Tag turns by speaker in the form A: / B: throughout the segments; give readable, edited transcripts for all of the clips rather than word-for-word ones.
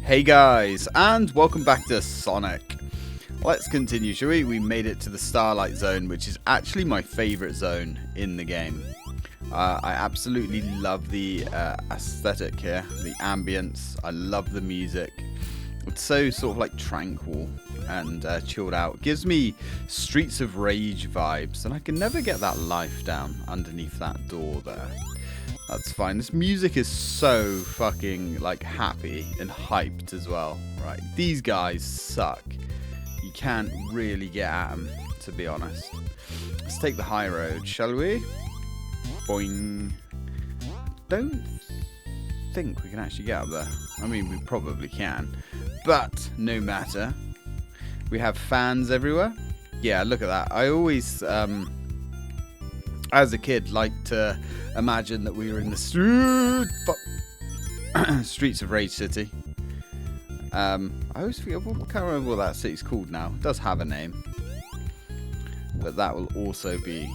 A: Hey guys, and welcome back to Sonic. Let's continue, shall we? We made it to the Starlight zone, which is actually my favourite zone in the game. I absolutely love the aesthetic here, the ambience. I love the music. It's so sort of like tranquil and chilled out. It gives me Streets of Rage vibes, and I can never get that life down underneath that door there. That's fine. This music is so fucking like happy and hyped as well, right? These guys suck. You can't really get at them, to be honest. Let's take the high road, shall we? Boing. Don't think we can actually get up there. I mean, we probably can, but no matter. We have fans everywhere. Yeah, look at that. I always, as a kid, liked to imagine that we were in the streets of Rage City. I always forget, I can't remember what that city's called now. It does have a name, but that will also be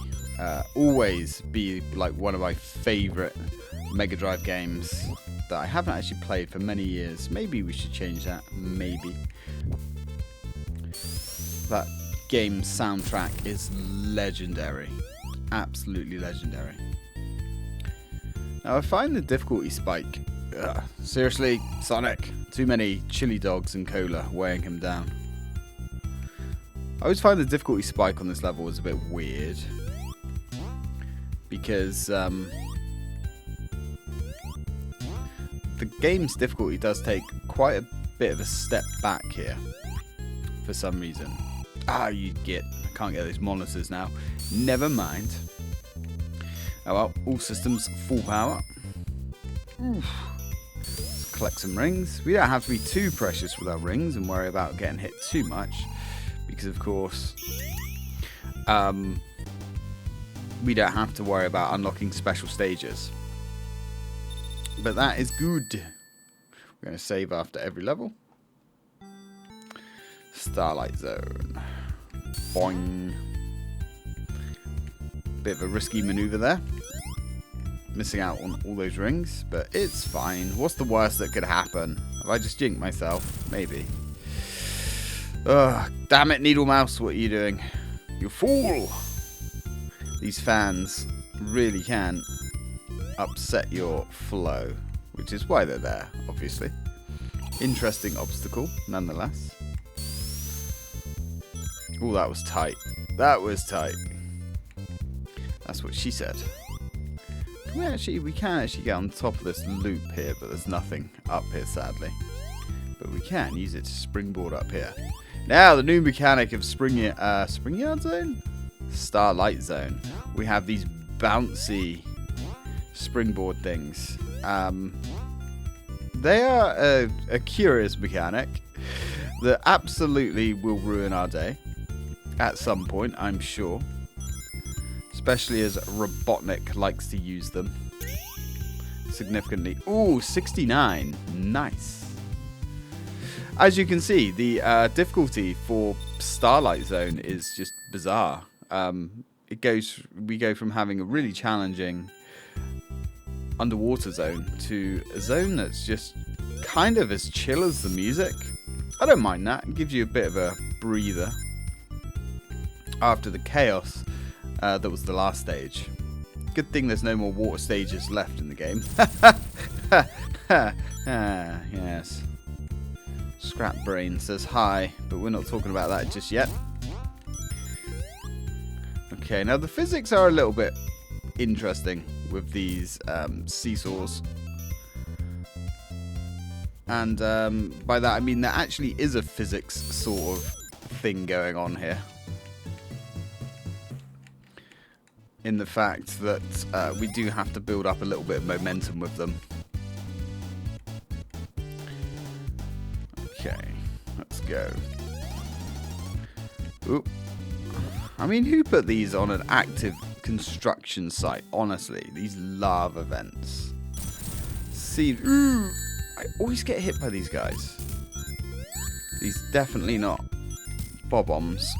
A: always be like one of my favorite Mega Drive games that I haven't actually played for many years. Maybe we should change that. Maybe. That game's soundtrack is legendary. Absolutely legendary. Now I find the difficulty spike. Seriously, Sonic. Too many chili dogs and cola weighing him down. I always find the difficulty spike on this level is a bit weird. Because the game's difficulty does take quite a bit of a step back here. For some reason. You get... I can't get those monitors now. Never mind. Oh well, all systems full power. Oof. Let's collect some rings. We don't have to be too precious with our rings and worry about getting hit too much. Because of course... we don't have to worry about unlocking special stages. But that is good. We're going to save after every level. Starlight zone. Boing. Bit of a risky maneuver there. Missing out on all those rings, but it's fine. What's the worst that could happen? Have I just jinked myself? Maybe. Ugh, damn it, Needle Mouse, what are you doing? You fool! These fans really can upset your flow, which is why they're there, obviously. Interesting obstacle, nonetheless. Oh, that was tight. That was tight. That's what she said. We can actually get on top of this loop here, but there's nothing up here, sadly. But we can use it to springboard up here. Now, the new mechanic of Springyard Zone? Starlight Zone. We have these bouncy springboard things. They are a curious mechanic that absolutely will ruin our day. At some point, I'm sure. Especially as Robotnik likes to use them. Significantly. Ooh, 69. Nice. As you can see, the difficulty for Starlight Zone is just bizarre. We go from having a really challenging underwater zone to a zone that's just kind of as chill as the music. I don't mind that. It gives you a bit of a breather after the chaos that was the last stage. Good thing there's no more water stages left in the game. Yes. Scrap Brain says hi, but we're not talking about that just yet. Okay, now the physics are a little bit interesting with these seesaws. And by that I mean there actually is a physics sort of thing going on here. In the fact that we do have to build up a little bit of momentum with them. Okay, let's go. Oop. I mean, who put these on an active construction site? Honestly, these lava vents. See, ooh, I always get hit by these guys. These definitely not bob-ombs.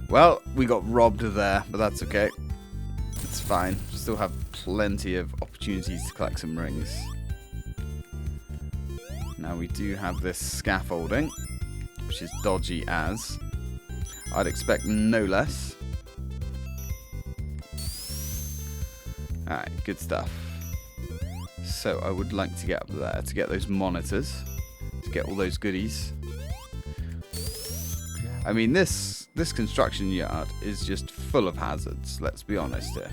A: Well, we got robbed there, but that's okay. It's fine. Still have plenty of opportunities to collect some rings. Now we do have this scaffolding, which is dodgy as I'd expect no less. Alright, good stuff. So I would like to get up there to get those monitors, to get all those goodies. I mean, this construction yard is just full of hazards, let's be honest here.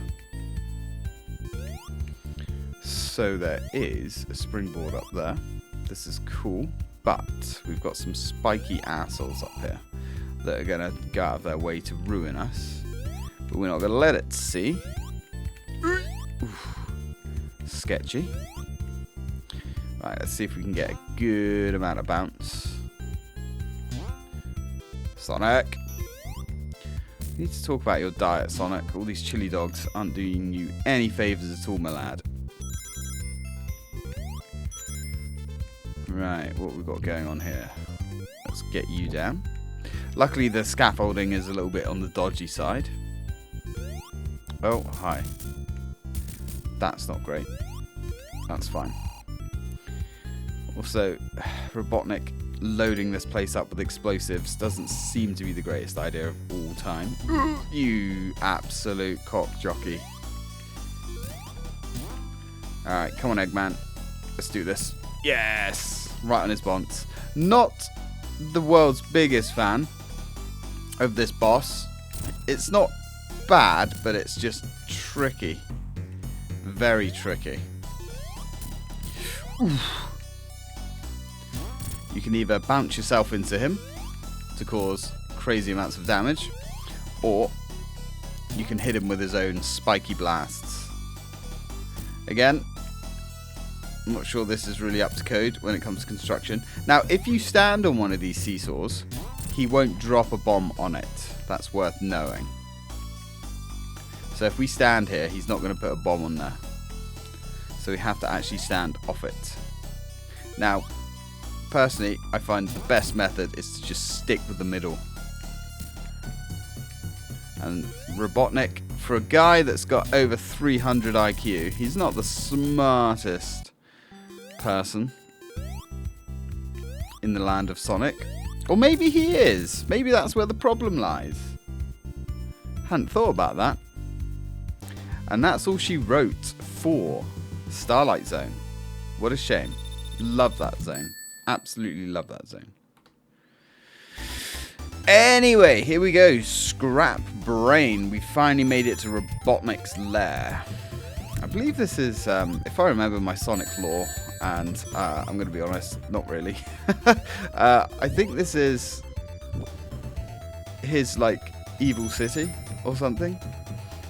A: So there is a springboard up there. This is cool, but we've got some spiky assholes up here that are going to go out of their way to ruin us. But we're not going to let it see. Oof. Sketchy. Right, let's see if we can get a good amount of bounce. Sonic! You need to talk about your diet, Sonic. All these chili dogs aren't doing you any favours at all, my lad. Right, what we've got going on here. Let's get you down. Luckily, the scaffolding is a little bit on the dodgy side. Oh, hi. That's not great. That's fine. Also, Robotnik loading this place up with explosives doesn't seem to be the greatest idea of all time. You absolute cock jockey. Alright, come on, Eggman. Let's do this. Yes! Right on his bonds. Not the world's biggest fan of this boss. It's not bad, but it's just tricky. Very tricky. Oof. You can either bounce yourself into him to cause crazy amounts of damage, or you can hit him with his own spiky blasts. Again, I'm not sure this is really up to code when it comes to construction. Now, if you stand on one of these seesaws, he won't drop a bomb on it. That's worth knowing. So if we stand here, he's not going to put a bomb on there. So we have to actually stand off it. Now, personally, I find the best method is to just stick with the middle. And Robotnik, for a guy that's got over 300 IQ, he's not the smartest person in the land of Sonic. Or maybe he is. Maybe that's where the problem lies. Hadn't thought about that. And that's all she wrote for Starlight Zone. What a shame. Love that zone. Absolutely love that zone. Anyway, here we go. Scrap Brain. We finally made it to Robotnik's lair. I believe this is, if I remember my Sonic lore, and I'm going to be honest, not really. I think this is his, like, evil city or something.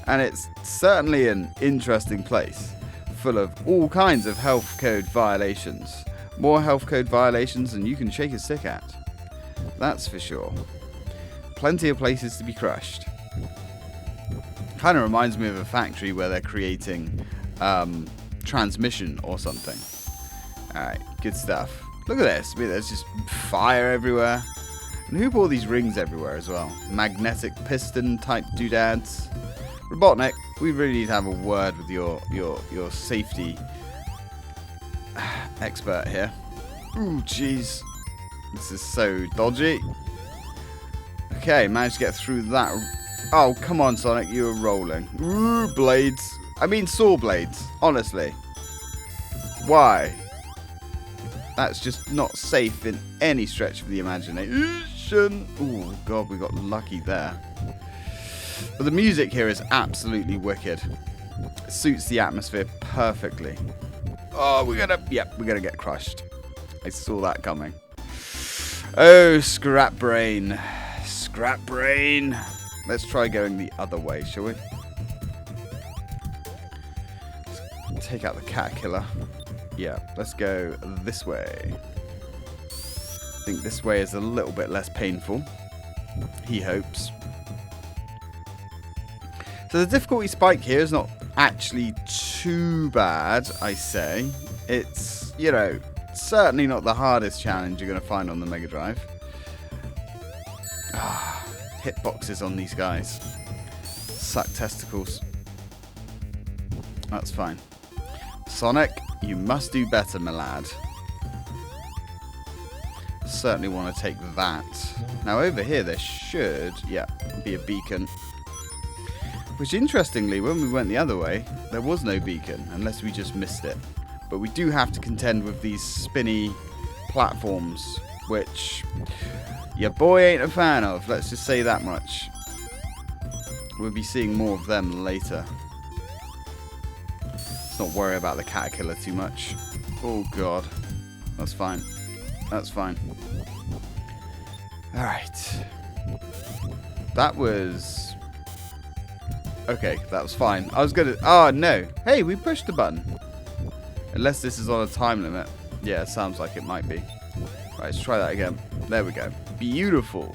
A: And it's certainly an interesting place, full of all kinds of health code violations. More health code violations than you can shake a stick at. That's for sure. Plenty of places to be crushed. Kind of reminds me of a factory where they're creating transmission or something. Alright, good stuff. Look at this. I mean, there's just fire everywhere. And who bought these rings everywhere as well? Magnetic piston type doodads. Robotnik, we really need to have a word with your safety expert here. Ooh, jeez. This is so dodgy. Okay, managed to get through that. Oh, come on, Sonic, you were rolling. Ooh, blades. I mean saw blades, honestly. Why? That's just not safe in any stretch of the imagination. Ooh, God, we got lucky there. But the music here is absolutely wicked. It suits the atmosphere perfectly. Oh, we're gonna get crushed. I saw that coming. Oh, Scrap Brain. Scrap Brain. Let's try going the other way, shall we? Let's take out the caterpillar. Yeah, let's go this way. I think this way is a little bit less painful. He hopes. So the difficulty spike here is not actually too bad, I say. It's, you know, certainly not the hardest challenge you're going to find on the Mega Drive. Hitboxes on these guys. Suck testicles. That's fine. Sonic, you must do better, my lad. Certainly want to take that. Now over here there should, yeah, be a beacon. Which interestingly, when we went the other way, there was no beacon, unless we just missed it. But we do have to contend with these spinny platforms, which your boy ain't a fan of, let's just say that much. We'll be seeing more of them later. Let's not worry about the caterpillar too much. Oh god. That's fine. That's fine. Alright. That was... okay, that was fine. I was gonna... oh, no. Hey, we pushed the button. Unless this is on a time limit. Yeah, it sounds like it might be. Right, let's try that again. There we go. Beautiful.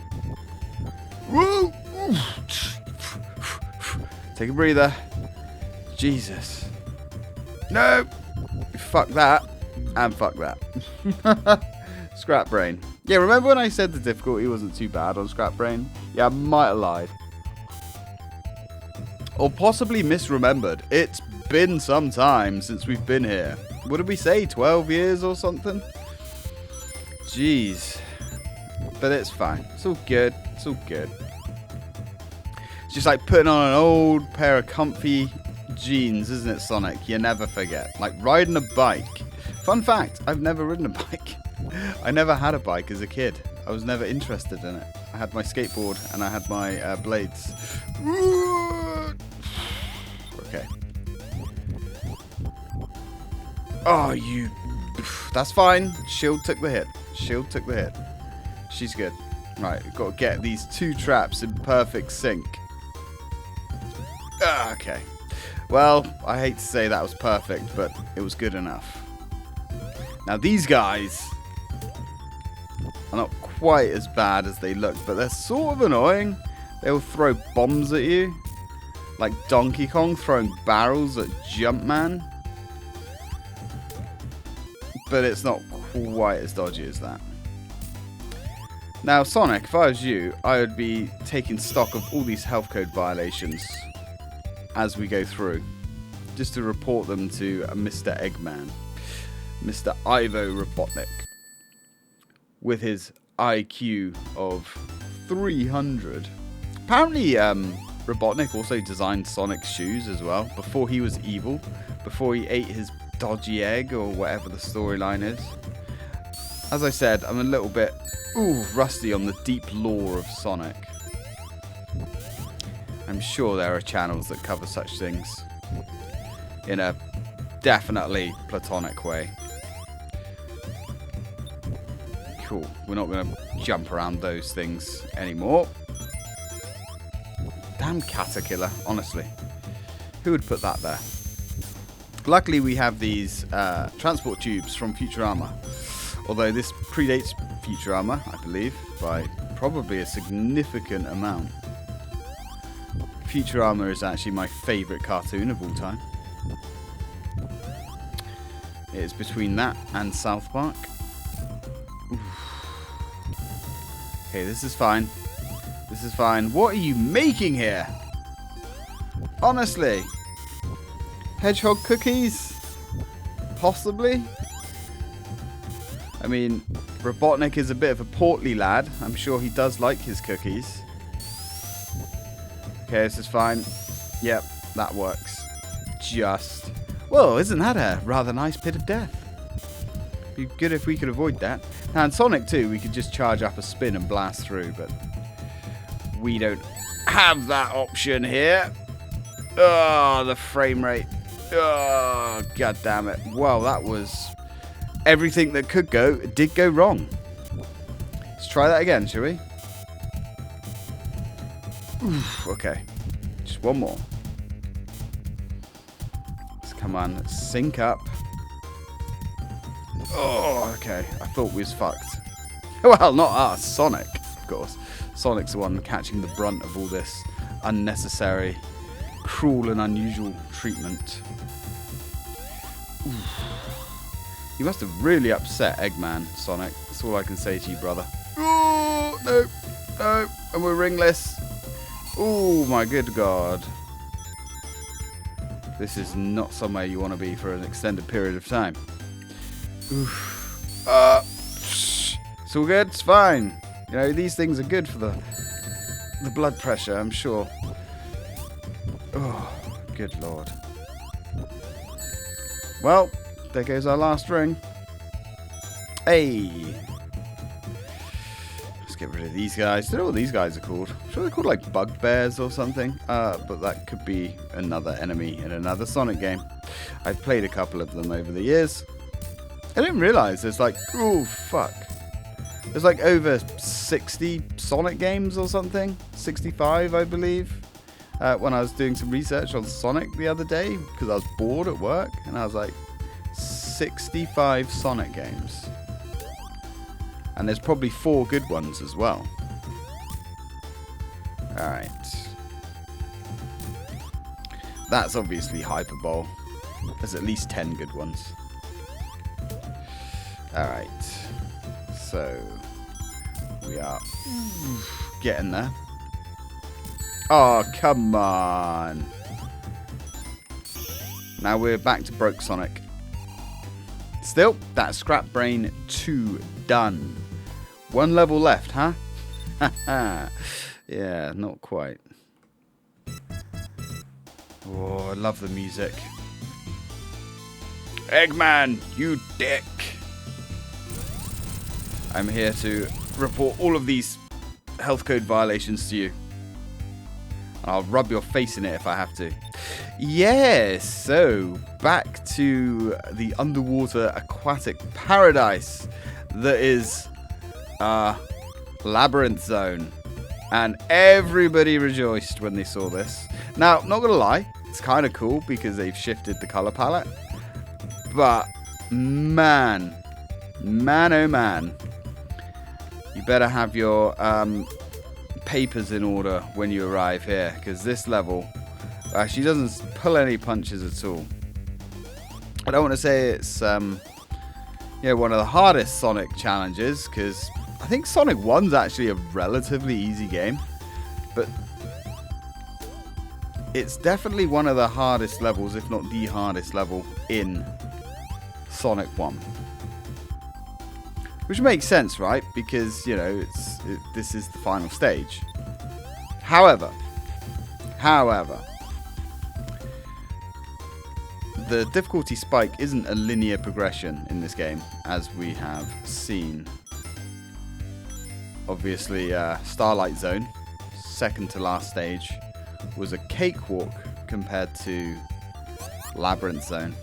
A: Woo! Take a breather. Jesus. No! Fuck that. And fuck that. Scrap Brain. Yeah, remember when I said the difficulty wasn't too bad on Scrap Brain? Yeah, I might have lied. Or possibly misremembered. It's been some time since we've been here. What did we say? 12 years or something? Jeez. But it's fine. It's all good. It's all good. It's just like putting on an old pair of comfy jeans, isn't it, Sonic? You never forget. Like riding a bike. Fun fact, I've never ridden a bike. I never had a bike as a kid. I was never interested in it. I had my skateboard and I had my blades. Okay. Oh, you... that's fine. Shield took the hit. Shield took the hit. She's good. Right, we've got to get these two traps in perfect sync. Okay. Well, I hate to say that was perfect, but it was good enough. Now, these guys are not quite as bad as they look, but they're sort of annoying. They'll throw bombs at you. Like Donkey Kong throwing barrels at Jumpman. But it's not quite as dodgy as that. Now, Sonic, if I was you, I would be taking stock of all these health code violations as we go through. Just to report them to Mr. Eggman. Mr. Ivo Robotnik. With his IQ of 300. Apparently, Robotnik also designed Sonic's shoes as well. Before he was evil. Before he ate his dodgy egg or whatever the storyline is. As I said, I'm a little bit rusty on the deep lore of Sonic. I'm sure there are channels that cover such things in a definitely platonic way. Cool. We're not going to jump around those things anymore. Damn caterpillar, honestly. Who would put that there? Luckily, we have these transport tubes from Futurama. Although this predates Futurama, I believe, by probably a significant amount. Futurama is actually my favourite cartoon of all time. It is between that and South Park. Oof. Okay, this is fine. This is fine. What are you making here? Honestly. Hedgehog cookies? Possibly? I mean, Robotnik is a bit of a portly lad. I'm sure he does like his cookies. Okay, this is fine. Yep, that works. Just. Well, isn't that a rather nice pit of death? Be good if we could avoid that. Now, in Sonic 2, we could just charge up a spin and blast through, but we don't have that option here. Oh, the frame rate. Oh, god damn it. Well, that was everything that could go did go wrong. Let's try that again, shall we? Oof, okay. Just one more. Let's come on. Let's sync up. Oh, okay. I thought we was fucked. Well, not us. Sonic, of course. Sonic's the one catching the brunt of all this unnecessary, cruel and unusual treatment. Oof. You must have really upset Eggman, Sonic. That's all I can say to you, brother. Oh, no. No. And we're ringless. Oh, my good God. This is not somewhere you want to be for an extended period of time. Oof. It's all good. It's fine. You know, these things are good for the blood pressure, I'm sure. Oh, good lord. Well, there goes our last ring. Hey. Let's get rid of these guys. I don't know what these guys are called. I'm sure they're called like bugbears or something. But that could be another enemy in another Sonic game. I've played a couple of them over the years. I didn't realize there's like, oh fuck. There's like over 60 Sonic games or something. 65, I believe. When I was doing some research on Sonic the other day, because I was bored at work, and I was like, 65 Sonic games. And there's probably 4 good ones as well. Alright. That's obviously hyperbole. There's at least 10 good ones. Alright. So, we are getting there. Oh, come on. Now we're back to Broke Sonic. Still, that's Scrap Brain 2 done. 1 level left, huh? Yeah, not quite. Oh, I love the music. Eggman, you dick. I'm here to report all of these health code violations to you. I'll rub your face in it if I have to. Yes, so back to the underwater aquatic paradise that is Labyrinth Zone. And everybody rejoiced when they saw this. Now, not gonna lie, it's kind of cool because they've shifted the color palette. But man, oh man, you better have your papers in order when you arrive here, because this level actually doesn't pull any punches at all. I don't want to say it's one of the hardest Sonic challenges, because I think Sonic 1's actually a relatively easy game, but it's definitely one of the hardest levels, if not the hardest level in Sonic 1. Which makes sense, right? Because, you know, this is the final stage. However, the difficulty spike isn't a linear progression in this game, as we have seen. Obviously, Starlight Zone, second to last stage, was a cakewalk compared to Labyrinth Zone.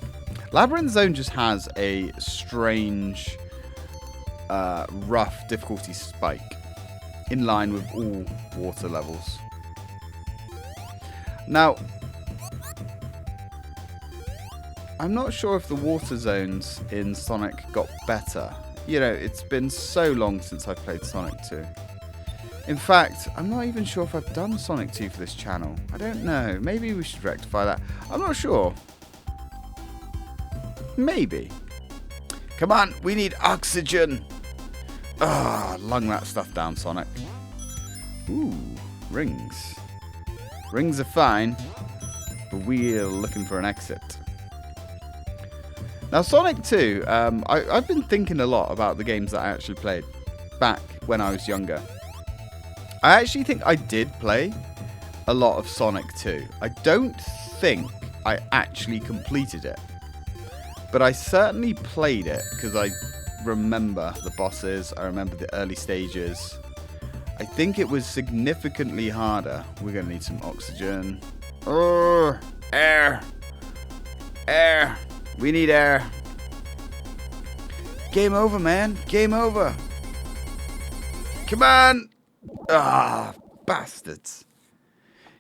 A: Labyrinth Zone just has a strange, rough difficulty spike in line with all water levels. Now, I'm not sure if the water zones in Sonic got better. You know, it's been so long since I've played Sonic 2. In fact, I'm not even sure if I've done Sonic 2 for this channel. I don't know. Maybe we should rectify that. I'm not sure. Maybe. Come on, we need oxygen. Lung that stuff down, Sonic. Ooh, rings. Rings are fine, but we're looking for an exit. Now, Sonic 2, I've been thinking a lot about the games that I actually played back when I was younger. I actually think I did play a lot of Sonic 2. I don't think I actually completed it, but I certainly played it because I remember the bosses, I remember the early stages. I think it was significantly harder. We're going to need some oxygen. Air. Air. We need air. Game over, man. Game over. Come on. Bastards.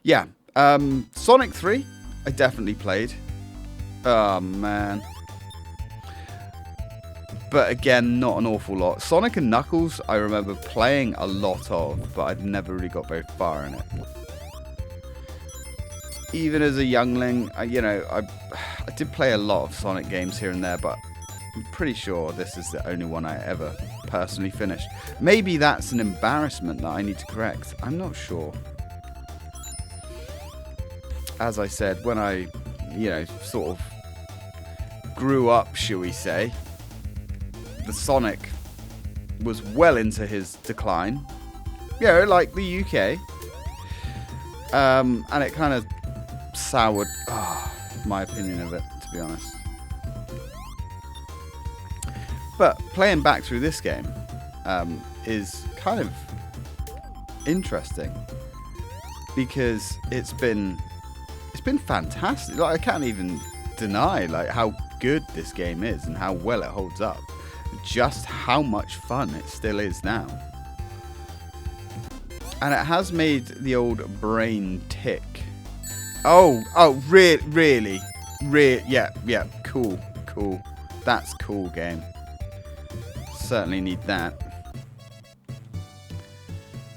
A: Yeah. Sonic 3, I definitely played. Oh, man. But again, not an awful lot. Sonic and Knuckles, I remember playing a lot of, but I'd never really got very far in it. Even as a youngling, I did play a lot of Sonic games here and there, but I'm pretty sure this is the only one I ever personally finished. Maybe that's an embarrassment that I need to correct. I'm not sure. As I said, when I, sort of grew up, shall we say, the Sonic was well into his decline. You know, like the UK. And it kind of soured my opinion of it, to be honest. But playing back through this game is kind of interesting because it's been fantastic. Like, I can't even deny like how good this game is and how well it holds up. Just how much fun it still is now. And it has made the old brain tick. Really? Yeah, cool. That's cool, game. Certainly need that.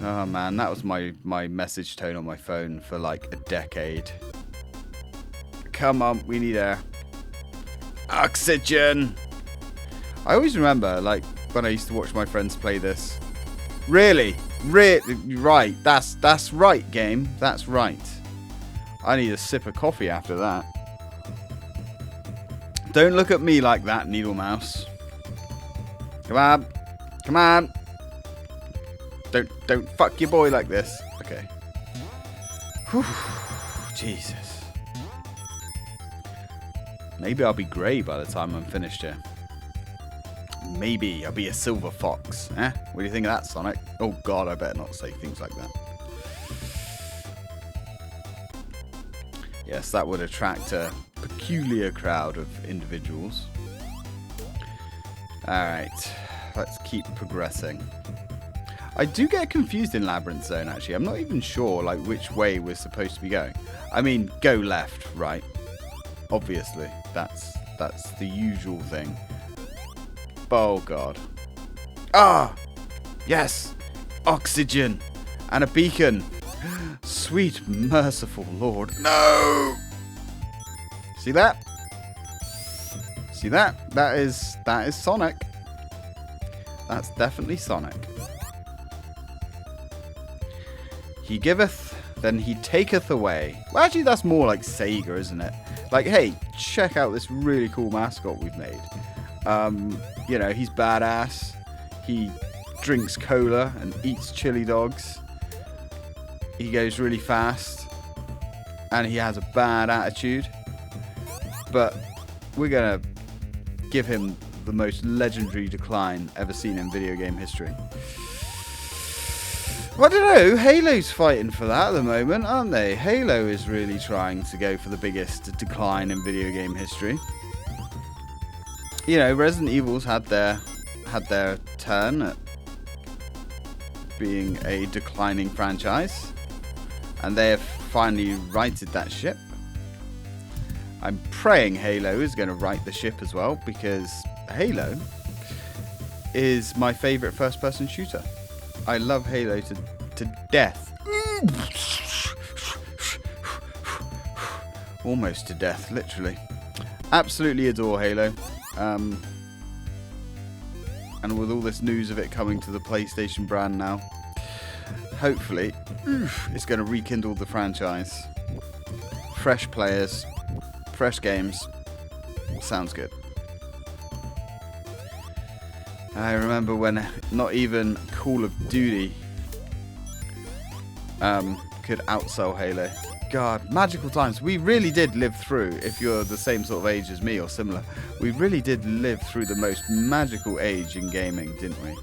A: Oh man, that was my message tone on my phone for like a decade. Come on, we need air. Oxygen! I always remember, like, when I used to watch my friends play this. Really? Right. That's right, game. That's right. I need a sip of coffee after that. Don't look at me like that, Needle Mouse. Come on. Come on. Don't fuck your boy like this. Okay. Whew. Jesus. Maybe I'll be grey by the time I'm finished here. Maybe I'll be a silver fox. Eh? What do you think of that, Sonic? Oh god, I better not say things like that. Yes, that would attract a peculiar crowd of individuals. Alright, let's keep progressing. I do get confused in Labyrinth Zone, actually. I'm not even sure like which way we're supposed to be going. I mean, go left, right? Obviously, that's the usual thing. Oh god. Ah! Yes! Oxygen! And a beacon! Sweet merciful Lord. No! See that? See that? That is Sonic. That's definitely Sonic. He giveth, then he taketh away. Well, actually, that's more like Sega, isn't it? Like, hey, check out this really cool mascot we've made. You know, he's badass. He drinks cola and eats chili dogs. He goes really fast. And he has a bad attitude. But we're going to give him the most legendary decline ever seen in video game history. Well, I don't know. Halo's fighting for that at the moment, aren't they? Halo is really trying to go for the biggest decline in video game history. You know, Resident Evil's had their turn at being a declining franchise, and they have finally righted that ship. I'm praying Halo is going to right the ship as well, because Halo is my favorite first-person shooter. I love Halo to death. Almost to death, literally. Absolutely adore Halo. And with all this news of it coming to the PlayStation brand now, hopefully it's going to rekindle the franchise. Fresh players, fresh games. Sounds good. I remember when not even Call of Duty could outsell Halo. God, magical times. We really did live through, if you're the same sort of age as me or similar, we really did live through the most magical age in gaming, didn't we?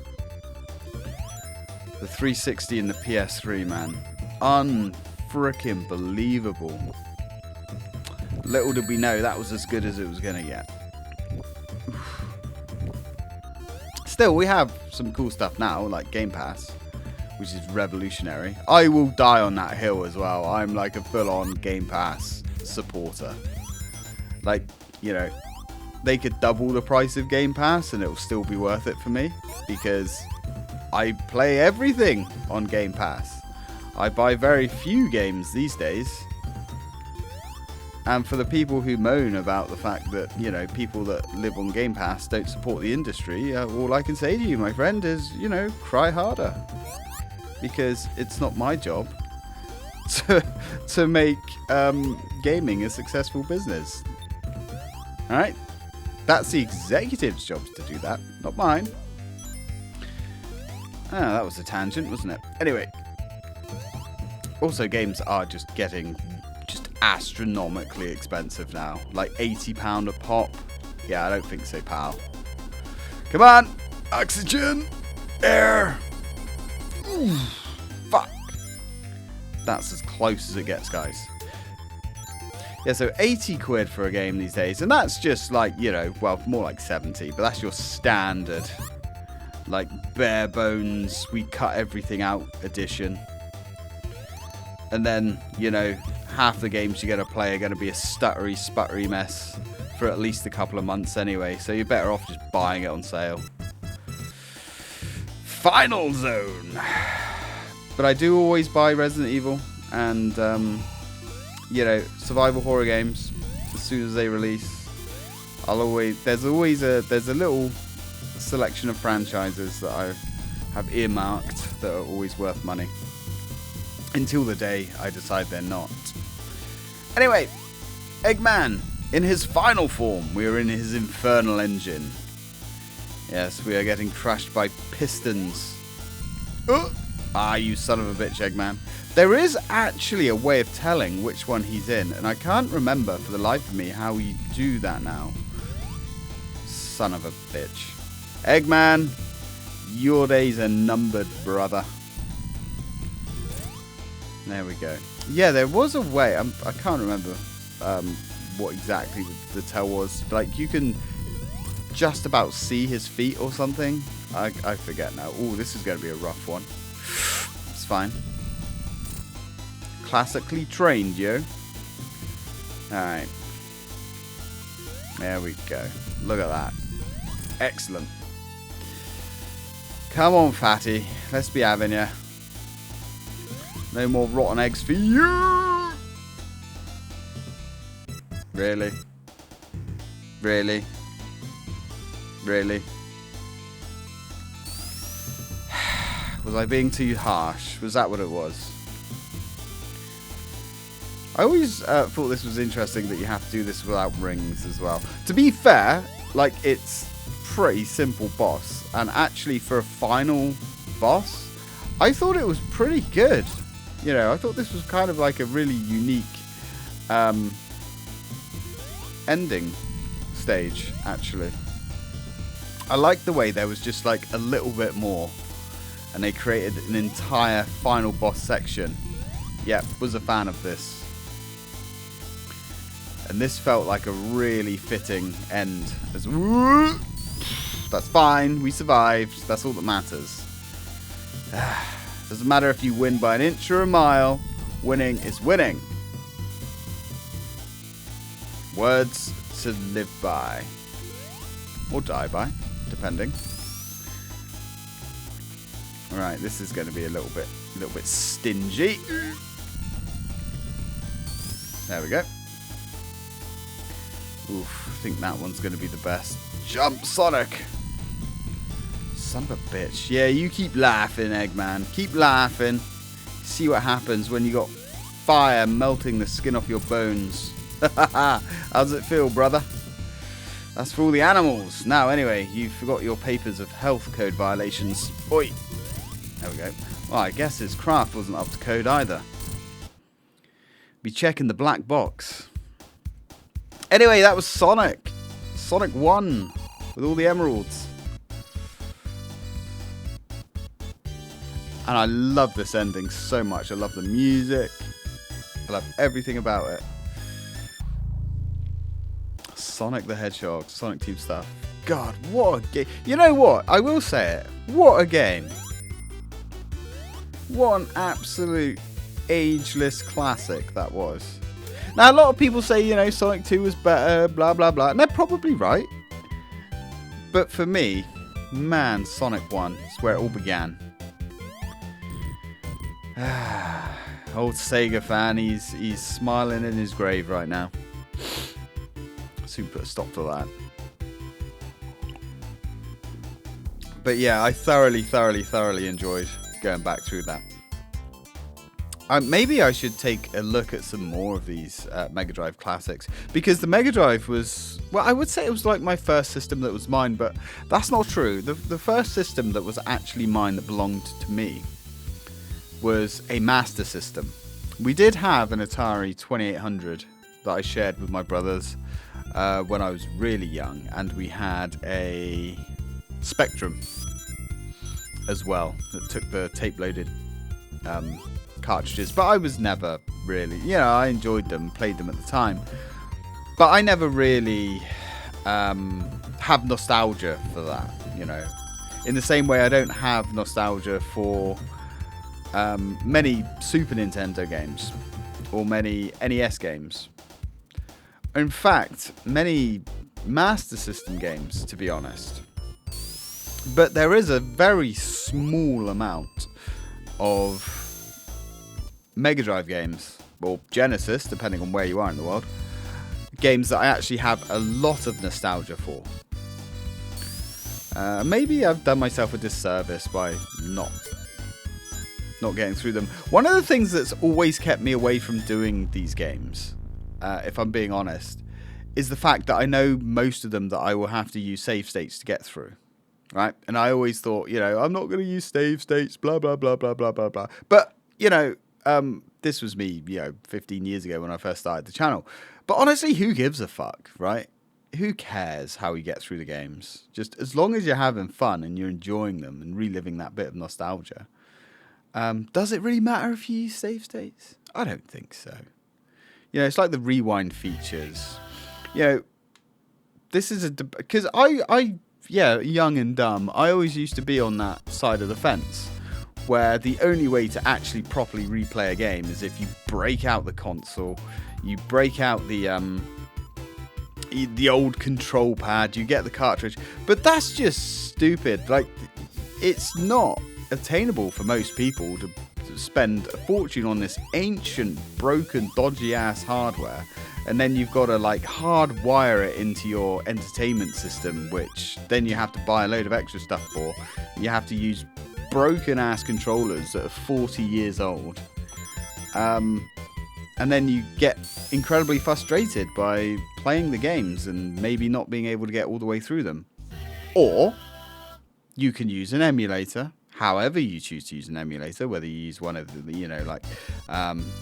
A: The 360 and the PS3, man. Unfrickin' believable. Little did we know that was as good as it was going to get. Still, we have some cool stuff now, like Game Pass, which is revolutionary. I will die on that hill as well. I'm like a full-on Game Pass supporter. Like, you know, they could double the price of Game Pass and it will still be worth it for me, because I play everything on Game Pass. I buy very few games these days. And for the people who moan about the fact that, you know, people that live on Game Pass don't support the industry, all I can say to you, my friend, is, you know, cry harder. Because it's not my job to make gaming a successful business. Alright? That's the executive's job to do that, not mine. Ah, that was a tangent, wasn't it? Anyway. Also, games are just getting just astronomically expensive now. Like £80 a pop. Yeah, I don't think so, pal. Come on! Oxygen! Air! Ooh, fuck. That's as close as it gets, guys. Yeah, so 80 quid for a game these days. And that's just like, you know, well, more like 70. But that's your standard, like, bare bones, we cut everything out edition. And then, you know, half the games you're going to play are going to be a stuttery, sputtery mess for at least a couple of months anyway. So you're better off just buying it on sale. Final Zone. But I do always buy Resident Evil and, you know, survival horror games as soon as they release. There's a little selection of franchises that I have earmarked that are always worth money. Until the day I decide they're not. Anyway, Eggman, in his final form, we are in his infernal engine. Yes, we are getting crushed by pistons. Ah, you son of a bitch, Eggman. There is actually a way of telling which one he's in, and I can't remember for the life of me how you do that now. Son of a bitch. Eggman, your days are numbered, brother. There we go. Yeah, there was a way. I can't remember what exactly the tell was. Like, you can just about see his feet or something. I forget now. Oh, this is going to be a rough one. It's fine. Classically trained, yo. Alright. There we go. Look at that. Excellent. Come on, fatty. Let's be having ya. No more rotten eggs for you! Really? Really? Really? Was I being too harsh? Was that what it was? I always thought this was interesting that you have to do this without rings as well. To be fair, like, it's pretty simple boss. And actually, for a final boss, I thought it was pretty good. You know, I thought this was kind of like a really unique ending stage, actually. I liked the way there was just like a little bit more. And they created an entire final boss section. Yep, was a fan of this. And this felt like a really fitting end. That's fine, we survived. That's all that matters. Doesn't matter if you win by an inch or a mile. Winning is winning. Words to live by. Or die by, depending. Alright, this is going to be a little bit stingy. There we go. Oof, I think that one's going to be the best. Jump, Sonic! Son of a bitch. Yeah, you keep laughing, Eggman. Keep laughing. See what happens when you got fire melting the skin off your bones. How does it feel, brother? That's for all the animals. Now, anyway, you forgot your papers of health code violations. Oi! There we go. Well, I guess his craft wasn't up to code either. Be checking the black box. Anyway, that was Sonic. Sonic 1 with all the emeralds. And I love this ending so much. I love the music. I love everything about it. Sonic the Hedgehog, Sonic Team stuff. God, what a game. You know what? I will say it. What a game. What an absolute ageless classic that was. Now, a lot of people say, you know, Sonic 2 was better, blah, blah, blah. And they're probably right. But for me, man, Sonic 1 is where it all began. Old Sega fan, he's smiling in his grave right now. Soon put a stop to that. But yeah, I thoroughly enjoyed going back through that. Maybe I should take a look at some more of these Mega Drive classics, because the Mega Drive was, well, I would say it was like my first system that was mine, but that's not true. The first system that was actually mine, that belonged to me, was a Master System. We did have an Atari 2800 that I shared with my brothers when I was really young, and we had a Spectrum as well that took the tape-loaded cartridges, but I was never really, I enjoyed them, played them at the time, but I never really have nostalgia for that, in the same way I don't have nostalgia for many Super Nintendo games or many NES games. In fact, many Master System games, to be honest. But there is a very small amount of Mega Drive games, or Genesis, depending on where you are in the world, games that I actually have a lot of nostalgia for. Maybe I've done myself a disservice by not getting through them. One of the things that's always kept me away from doing these games, if I'm being honest, is the fact that I know most of them that I will have to use save states to get through. Right? And I always thought, I'm not going to use save states, blah, blah, blah, blah, blah, blah, blah. But, this was me, 15 years ago when I first started the channel. But honestly, who gives a fuck, right? Who cares how you get through the games? Just as long as you're having fun and you're enjoying them and reliving that bit of nostalgia. Does it really matter if you use save states? I don't think so. It's like the rewind features. This is because young and dumb, I always used to be on that side of the fence, where the only way to actually properly replay a game is if you break out the console, you break out the old control pad, you get the cartridge. But that's just stupid. Like, it's not attainable for most people to spend a fortune on this ancient, broken, dodgy ass hardware, and then you've got to hardwire it into your entertainment system, which then you have to buy a load of extra stuff for. You have to use broken ass controllers that are 40 years old, and then you get incredibly frustrated by playing the games and maybe not being able to get all the way through them. Or you can use an emulator, however you choose to use an emulator, whether you use one of the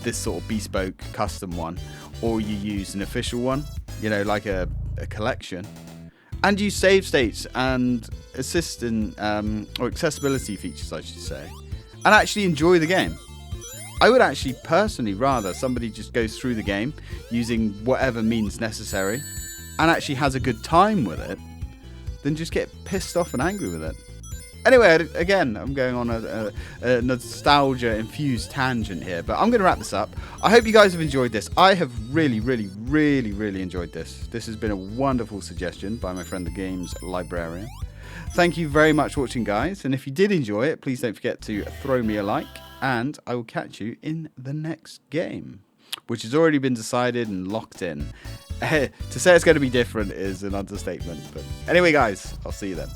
A: this sort of bespoke custom one, or you use an official one, like a collection, and use save states and or accessibility features, I should say, and actually enjoy the game. I would actually personally rather somebody just goes through the game using whatever means necessary and actually has a good time with it than just get pissed off and angry with it. Anyway, again, I'm going on a nostalgia-infused tangent here, but I'm going to wrap this up. I hope you guys have enjoyed this. I have really, really, really, really enjoyed this. This has been a wonderful suggestion by my friend the Games Librarian. Thank you very much for watching, guys, and if you did enjoy it, please don't forget to throw me a like, and I will catch you in the next game, which has already been decided and locked in. To say it's going to be different is an understatement, but anyway, guys, I'll see you then.